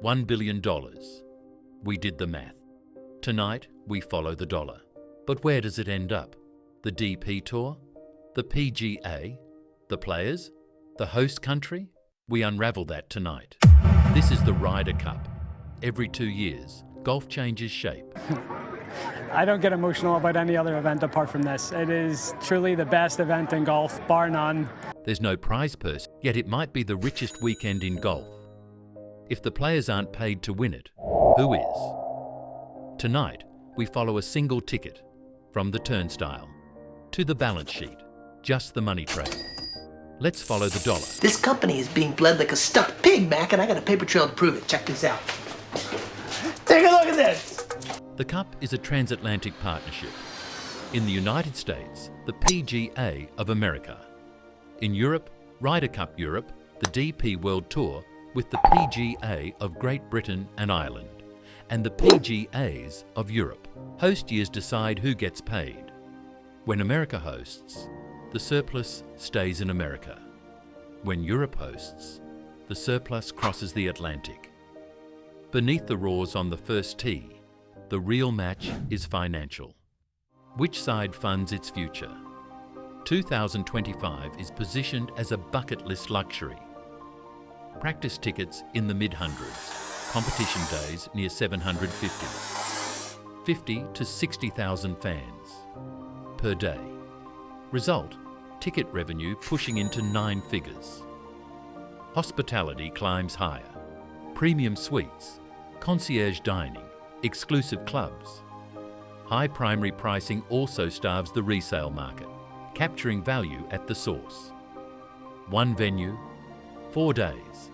$1 billion. We did the math. Tonight, we follow the dollar. But where does it end up? The DP Tour? The PGA? The players? The host country? We unravel that tonight. This is the Ryder Cup. Every 2 years, golf changes shape. I don't get emotional about any other event apart from this. It is truly the best event in golf, bar none. There's no prize purse, yet it might be the richest weekend in golf. If the players aren't paid to win it, who is? Tonight, we follow a single ticket, from the turnstile to the balance sheet, just the money trail. Let's follow the dollar. This company is being bled like a stuffed pig, Mac, and I got a paper trail to prove it. Check this out. Take a look at this. The Cup is a transatlantic partnership. In the United States, the PGA of America. In Europe, Ryder Cup Europe, the DP World Tour with the PGA of Great Britain and Ireland, and the PGAs of Europe. Host years decide who gets paid. When America hosts, the surplus stays in America. When Europe hosts, the surplus crosses the Atlantic. Beneath the roars on the first tee, the real match is financial. Which side funds its future? 2025 is positioned as a bucket list luxury. Practice tickets in the mid-hundreds, competition days near 750. 50 to 60,000 fans per day. Result, ticket revenue pushing into 9 figures. Hospitality climbs higher. Premium suites, concierge dining, exclusive clubs. High primary pricing also starves the resale market, capturing value at the source. One venue, 4 days,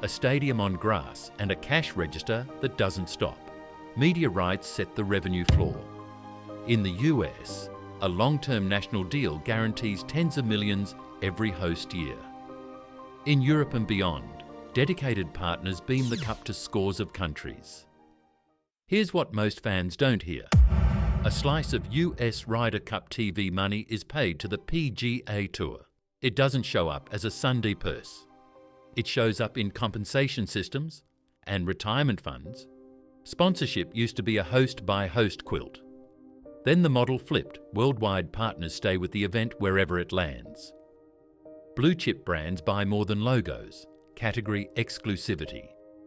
a stadium on grass and a cash register that doesn't stop. Media rights set the revenue floor. In the US, a long-term national deal guarantees tens of millions every host year. In Europe and beyond, dedicated partners beam the Cup to scores of countries. Here's what most fans don't hear. A slice of US Ryder Cup TV money is paid to the PGA Tour. It doesn't show up as a Sunday purse. It shows up in compensation systems and retirement funds. Sponsorship used to be a host-by-host quilt. Then the model flipped. Worldwide partners stay with the event wherever it lands. Blue-chip brands buy more than logos, category exclusivity,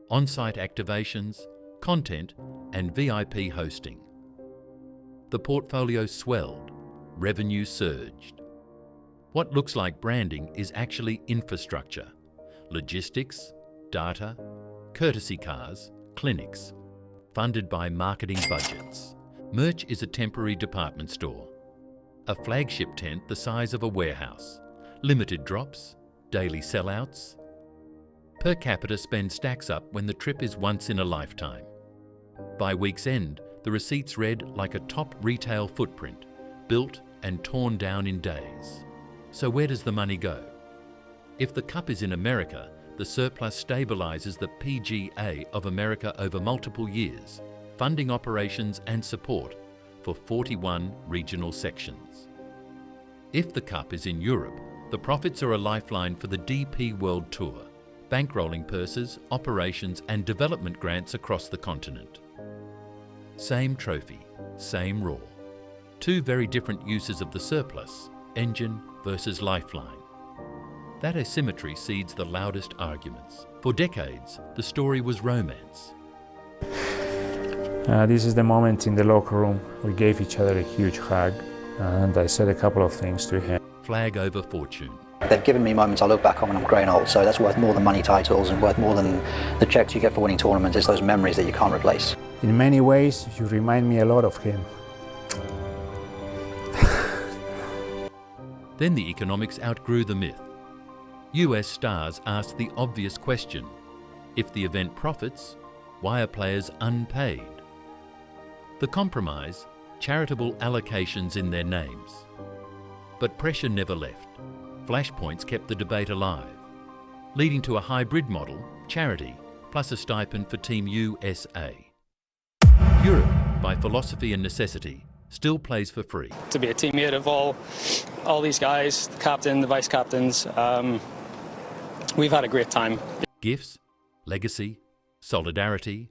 on-site activations, content, and VIP hosting. The portfolio swelled, revenue surged. What looks like branding is actually infrastructure, logistics, data, courtesy cars, clinics, funded by marketing budgets. Merch is a temporary department store, a flagship tent the size of a warehouse, limited drops, daily sellouts. Per capita spend stacks up when the trip is once in a lifetime. By week's end, the receipts read like a top retail footprint, built and torn down in days. So where does the money go? If the Cup is in America, the surplus stabilizes the PGA of America over multiple years, funding operations and support for 41 regional sections. If the Cup is in Europe, the profits are a lifeline for the DP World Tour, bankrolling purses, operations and development grants across the continent. Same trophy, same roar. 2 very different uses of the surplus, engine versus lifeline. That asymmetry seeds the loudest arguments. For decades, the story was romance. This is the moment in the locker room. We gave each other a huge hug, and I said a couple of things to him. Flag over fortune. They've given me moments I look back on when I'm growing old, so that's worth more than money titles and worth more than the checks you get for winning tournaments. It's those memories that you can't replace. In many ways, you remind me a lot of him. Then the economics outgrew the myth. US stars asked the obvious question: if the event profits, why are players unpaid? The compromise, charitable allocations in their names. But pressure never left. Flashpoints kept the debate alive, leading to a hybrid model, charity, plus a stipend for Team USA. Europe, by philosophy and necessity, still plays for free. To be a teammate of all these guys, the captain, the vice captains, we've had a great time. Gifts, legacy, solidarity.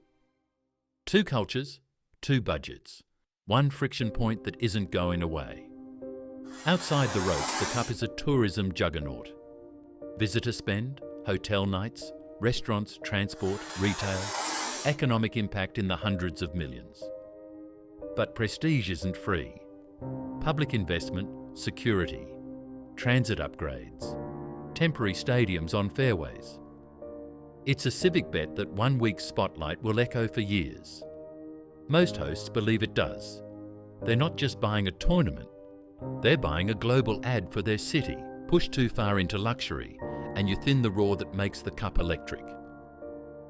2 cultures, 2 budgets, 1 friction point that isn't going away. Outside the ropes, the Cup is a tourism juggernaut. Visitor spend, hotel nights, restaurants, transport, retail, economic impact in the hundreds of millions. But prestige isn't free. Public investment, security, transit upgrades, temporary stadiums on fairways. It's a civic bet that 1 week's spotlight will echo for years. Most hosts believe it does. They're not just buying a tournament, they're buying a global ad for their city. Push too far into luxury and you thin the roar that makes the Cup electric.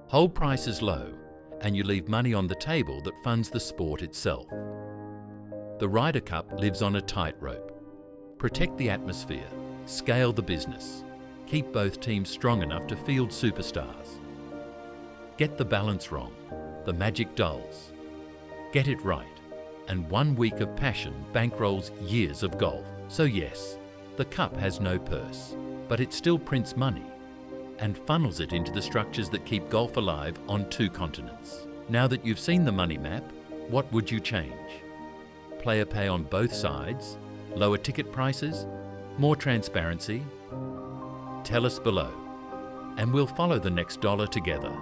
Hold prices low and you leave money on the table that funds the sport itself. The Ryder Cup lives on a tightrope. Protect the atmosphere, scale the business, keep both teams strong enough to field superstars. Get the balance wrong, the magic dulls. Get it right, and 1 week of passion bankrolls years of golf. So yes, the Cup has no purse, but it still prints money and funnels it into the structures that keep golf alive on 2 continents. Now that you've seen the money map, what would you change? Player pay on both sides, lower ticket prices, more transparency? Tell us below, and we'll follow the next dollar together.